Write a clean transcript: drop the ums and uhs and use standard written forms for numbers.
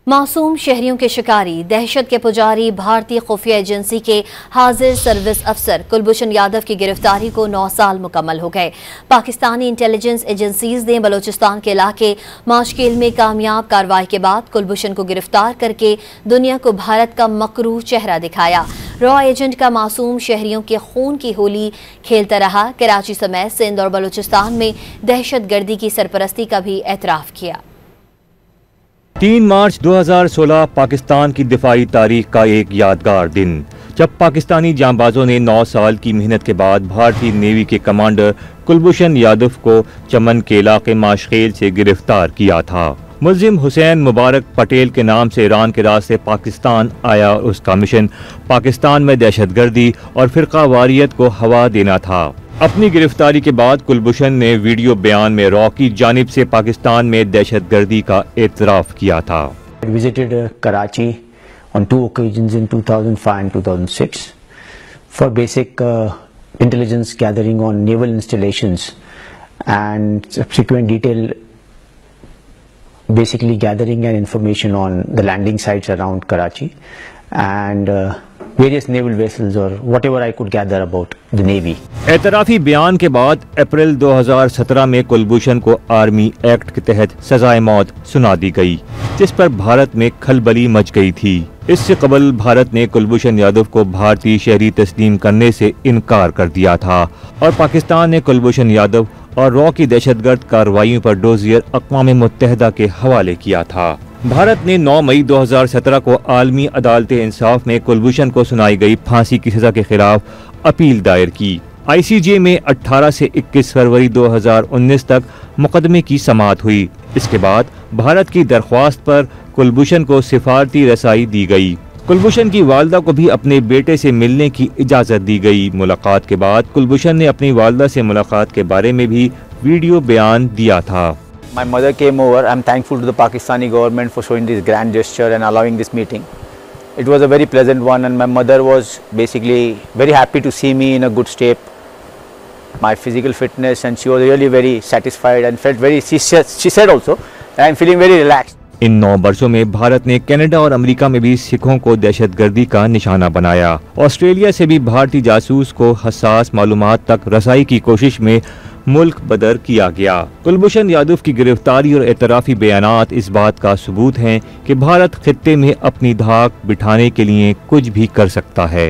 मासूम शहरियों के शिकारी, दहशत के पुजारी भारतीय खुफिया एजेंसी के हाजिर सर्विस अफसर कुलभूषण यादव की गिरफ्तारी को 9 साल मुकम्मल हो गए। पाकिस्तानी इंटेलिजेंस एजेंसीज ने बलूचिस्तान के इलाके माशकिल में कामयाब कार्रवाई के बाद कुलभूषण को गिरफ्तार करके दुनिया को भारत का मकरूह चेहरा दिखाया। रॉ एजेंट का मासूम शहरियों के खून की होली खेलता रहा। कराची समेत सिंध और बलूचिस्तान में दहशत गर्दी की सरपरस्ती का भी एतराफ़ किया। 3 मार्च 2016 पाकिस्तान की दिफाई तारीख का एक यादगार दिन, जब पाकिस्तानी जांबाजों ने 9 साल की मेहनत के बाद भारतीय नेवी के कमांडर कुलभूषण यादव को चमन के इलाके माशखेल से गिरफ्तार किया था। मुलजिम हुसैन मुबारक पटेल के नाम से ईरान के रास्ते पाकिस्तान आया और उसका मिशन पाकिस्तान में दहशतगर्दी और फिरका वारियत को हवा देना था। अपनी गिरफ्तारी के बाद कुलभूषण ने वीडियो बयान में रॉ की जानिब से पाकिस्तान में दहशतगर्दी का एतराफ़ किया था। Visited Karachi on 2 occasions in 2005 and 2006 for basic intelligence gathering on naval installations and subsequent detail basically gathering and information on the landing sites around Karachi and various naval vessels or whatever I could gather about the Navy. एतराफ़ी बयान के बाद अप्रैल 2017 में कुलभूषण को army act के तहत सजाए मौत सुना दी गई, जिस पर भारत में खलबली मच गई थी। इससे कबल भारत ने कुलभूषण यादव को भारतीय शहरी तस्लीम करने से इनकार कर दिया था और पाकिस्तान ने कुलभूषण यादव और रॉ की दहशतगर्द कार्रवाइयों पर डोजियर अक़वाम मुत्तहिदा के हवाले किया था। भारत ने 9 मई 2017 को आलमी अदालत-ए-इंसाफ में कुलभूषण को सुनाई गई फांसी की सजा के खिलाफ अपील दायर की। ICJ में 18 से 21 फरवरी 2019 तक मुकदमे की समाअत हुई। इसके बाद भारत की दरख्वास्त पर कुलभूषण को सिफारती रसाई दी गई। कुलभूषण की वालदा को भी अपने बेटे से मिलने की इजाज़त दी गई। मुलाकात के बाद कुलभूषण ने अपनी वालदा से मुलाकात के बारे में भी वीडियो बयान दिया था। My mother came over. I'm thankful to the Pakistani government for showing this grand gesture and allowing this meeting. It was a very pleasant one, and my mother was basically very happy to see me in a good shape, my physical fitness, and she was really very satisfied and felt very, she said also, I'm feeling very relaxed. इन 9 वर्षों में भारत ने Canada और America में भी सिखों को दहशतगर्दी का निशाना बनाया। ऑस्ट्रेलिया से भी भारतीय जासूस को हसास मालूमात तक रसाई की कोशिश में मुल्क बदर किया गया। कुलभूषण यादव की गिरफ्तारी और एतराफ़ी बयानात इस बात का सबूत हैं कि भारत खित्ते में अपनी धाक बिठाने के लिए कुछ भी कर सकता है।